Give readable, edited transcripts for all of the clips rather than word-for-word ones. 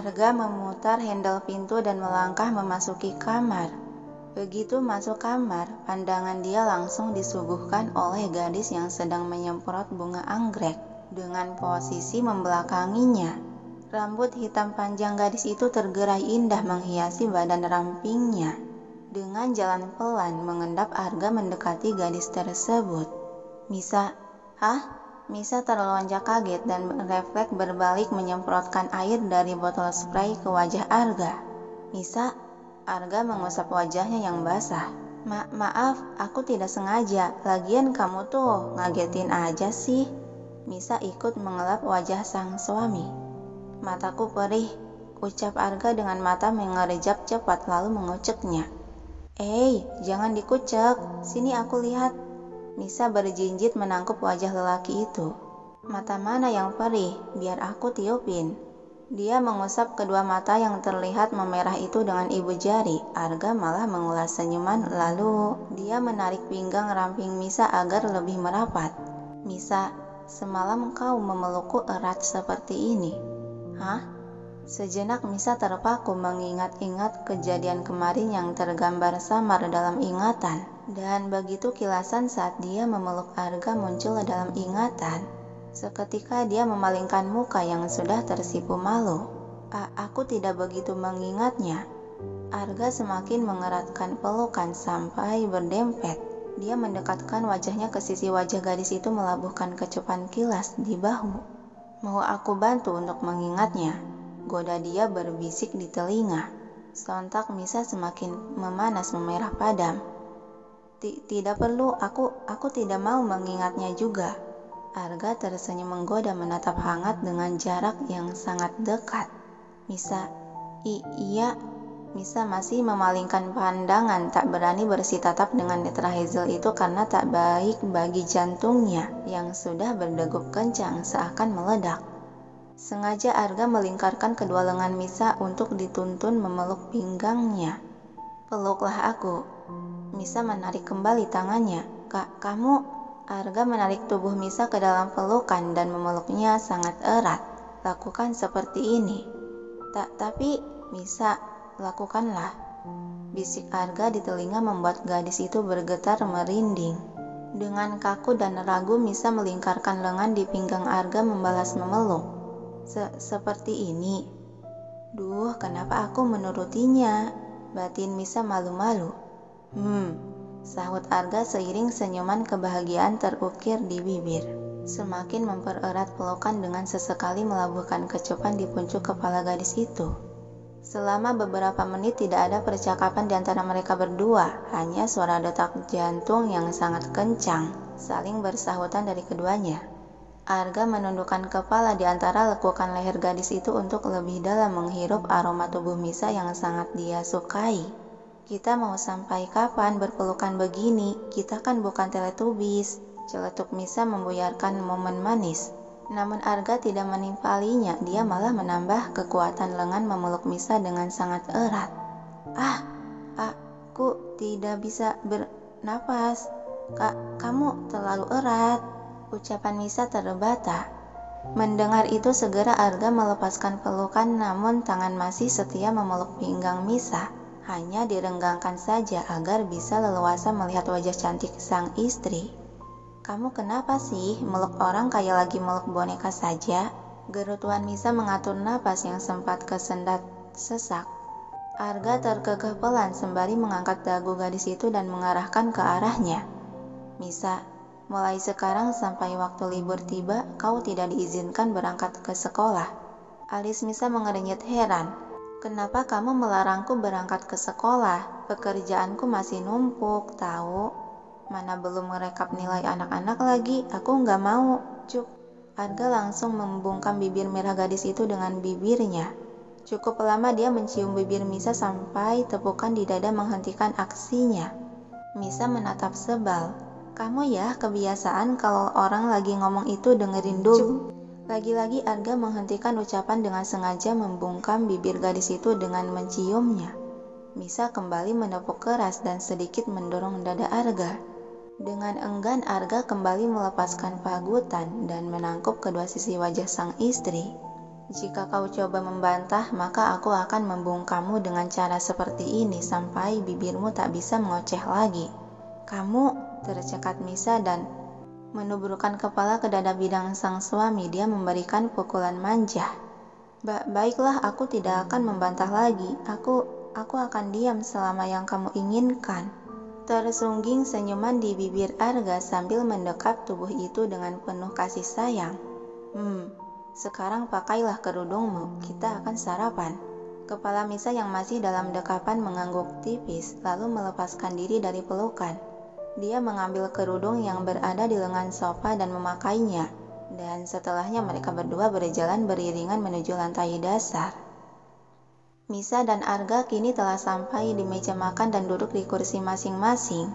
Arga memutar handle pintu dan melangkah memasuki kamar. Begitu masuk kamar, pandangan dia langsung disuguhkan oleh gadis yang sedang menyemprot bunga anggrek dengan posisi membelakanginya. Rambut hitam panjang gadis itu tergerai indah menghiasi badan rampingnya. Dengan jalan pelan mengendap, Arga mendekati gadis tersebut. "Misa." "Hah?" Misa terlonjak kaget dan refleks berbalik menyemprotkan air dari botol spray ke wajah Arga. "Misa?" Arga mengusap wajahnya yang basah. Maaf, aku tidak sengaja. Lagian kamu tuh ngagetin aja sih." Misa ikut mengelap wajah sang suami. "Mataku perih," ucap Arga dengan mata mengerjap cepat lalu menguceknya. Jangan dikucek. Sini aku lihat." Misa berjinjit menangkup wajah lelaki itu. "Mata mana yang perih? Biar aku tiupin." Dia mengusap kedua mata yang terlihat memerah itu dengan ibu jari. Arga malah mengulas senyuman, lalu dia menarik pinggang ramping Misa agar lebih merapat. "Misa, semalam kau memelukku erat seperti ini." "Hah?" Sejenak Misa terpaku mengingat-ingat kejadian kemarin yang tergambar samar dalam ingatan. Dan begitu kilasan saat dia memeluk Arga muncul dalam ingatan. Seketika dia memalingkan muka yang sudah tersipu malu. Aku tidak begitu mengingatnya." Arga semakin mengeratkan pelukan sampai berdempet. Dia mendekatkan wajahnya ke sisi wajah gadis itu melabuhkan kecupan kilas di bahu. "Mau aku bantu untuk mengingatnya?" goda dia berbisik di telinga. Sontak Misa semakin memanas memerah padam. Tidak perlu, aku tidak mau mengingatnya juga." Arga tersenyum menggoda menatap hangat dengan jarak yang sangat dekat. "Misa, iya." Misa masih memalingkan pandangan, tak berani bersitatap dengan netra Hazel itu karena tak baik bagi jantungnya yang sudah berdegup kencang seakan meledak. Sengaja Arga melingkarkan kedua lengan Misa untuk dituntun memeluk pinggangnya. "Peluklah aku." Misa menarik kembali tangannya. Kamu?" Arga menarik tubuh Misa ke dalam pelukan dan memeluknya sangat erat. "Lakukan seperti ini." Tapi Misa, lakukanlah." Bisik Arga di telinga membuat gadis itu bergetar merinding. Dengan kaku dan ragu Misa melingkarkan lengan di pinggang Arga membalas memeluk. Seperti ini." "Duh, kenapa aku menurutinya?" batin Misa malu-malu. Sahut Arga seiring senyuman kebahagiaan terukir di bibir. Semakin mempererat pelukan dengan sesekali melabuhkan kecupan di puncuk kepala gadis itu. Selama beberapa menit tidak ada percakapan di antara mereka berdua, hanya suara detak jantung yang sangat kencang, saling bersahutan dari keduanya. Arga menundukkan kepala di antara lekukan leher gadis itu untuk lebih dalam menghirup aroma tubuh Misa yang sangat dia sukai. "Kita mau sampai kapan berpelukan begini? Kita kan bukan Teletubbies." Celetuk Misa membuyarkan momen manis. Namun Arga tidak menimpalinya, dia malah menambah kekuatan lengan memeluk Misa dengan sangat erat. Aku tidak bisa bernapas. Kamu terlalu erat." Ucapan Misa terbata. Mendengar itu segera Arga melepaskan pelukan, namun tangan masih setia memeluk pinggang Misa. Hanya direnggangkan saja agar bisa leluasa melihat wajah cantik sang istri. "Kamu kenapa sih meluk orang kayak lagi meluk boneka saja?" Gerutuan Misa mengatur napas yang sempat kesendat sesak. Arga terkekeh pelan sembari mengangkat dagu gadis itu dan mengarahkan ke arahnya. "Misa, mulai sekarang sampai waktu libur tiba, kau tidak diizinkan berangkat ke sekolah." Alis Misa mengernyit heran. "Kenapa kamu melarangku berangkat ke sekolah? Pekerjaanku masih numpuk, tahu. Mana belum merekap nilai anak-anak lagi, aku nggak mau." "Cuk." Arga langsung membungkam bibir merah gadis itu dengan bibirnya. Cukup lama dia mencium bibir Misa sampai tepukan di dada menghentikan aksinya. Misa menatap sebal. "Kamu ya kebiasaan kalau orang lagi ngomong itu dengerin dulu." Lagi-lagi Arga menghentikan ucapan dengan sengaja membungkam bibir gadis itu dengan menciumnya. Misa kembali menepuk keras dan sedikit mendorong dada Arga. Dengan enggan Arga kembali melepaskan pagutan dan menangkup kedua sisi wajah sang istri. Jika kau coba membantah, maka aku akan membungkammu dengan cara seperti ini sampai bibirmu tak bisa mengoceh lagi. Kamu, tercekat Misa dan menubrukkan kepala ke dada bidang sang suami. Dia memberikan pukulan manja. Baiklah, aku tidak akan membantah lagi. Aku akan diam selama yang kamu inginkan. Tersungging senyuman di bibir Arga sambil mendekap tubuh itu dengan penuh kasih sayang. Sekarang pakailah kerudungmu, kita akan sarapan. Kepala Misa yang masih dalam dekapan mengangguk tipis, lalu melepaskan diri dari pelukan. Dia mengambil kerudung yang berada di lengan sofa dan memakainya, dan setelahnya mereka berdua berjalan beriringan menuju lantai dasar. Misa dan Arga kini telah sampai di meja makan dan duduk di kursi masing-masing.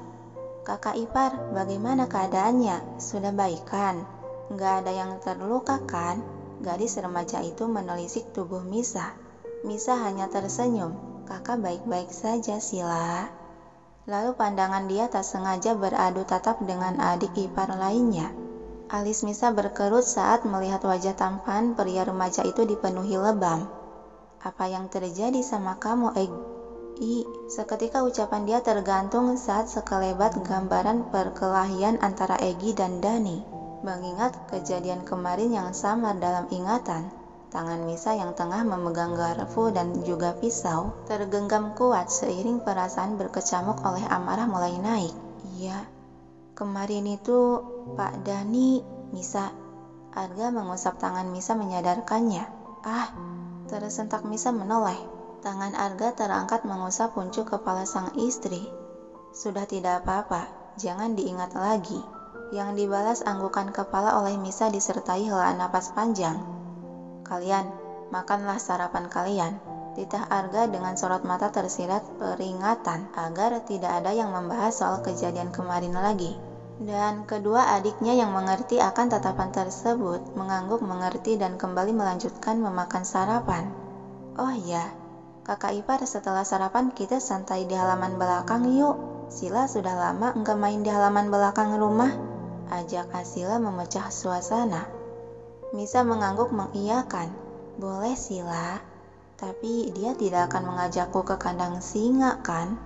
Kakak ipar, bagaimana keadaannya? Sudah baikan? Nggak ada yang terluka kan? Gadis remaja itu menelisik tubuh Misa. Misa hanya tersenyum. Kakak baik-baik saja, Sila. Lalu pandangan dia tak sengaja beradu tatap dengan adik ipar lainnya. Alis Misa berkerut saat melihat wajah tampan pria remaja itu dipenuhi lebam. Apa yang terjadi sama kamu, Egi? Seketika ucapan dia tergantung saat sekelebat gambaran perkelahian antara Egi dan Dani. Mengingat kejadian kemarin yang samar dalam ingatan, tangan Misa yang tengah memegang garpu dan juga pisau tergenggam kuat seiring perasaan berkecamuk oleh amarah mulai naik. Iya, kemarin itu Pak Dani, Misa. Arga mengusap tangan Misa menyadarkannya. Tersentak Misa menoleh. Tangan Arga terangkat mengusap puncuk kepala sang istri. Sudah tidak apa-apa, jangan diingat lagi. Yang dibalas anggukan kepala oleh Misa disertai helaan napas panjang. Kalian, makanlah sarapan kalian. Titah Arga dengan sorot mata tersirat peringatan agar tidak ada yang membahas soal kejadian kemarin lagi. Dan kedua adiknya yang mengerti akan tatapan tersebut mengangguk mengerti dan kembali melanjutkan memakan sarapan. Oh iya, kakak ipar, setelah sarapan kita santai di halaman belakang yuk. Sila sudah lama enggak main di halaman belakang rumah. Ajak Asila memecah suasana. Misa mengangguk mengiyakan. Boleh Sila, tapi dia tidak akan mengajakku ke kandang singa kan?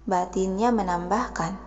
Batinnya menambahkan.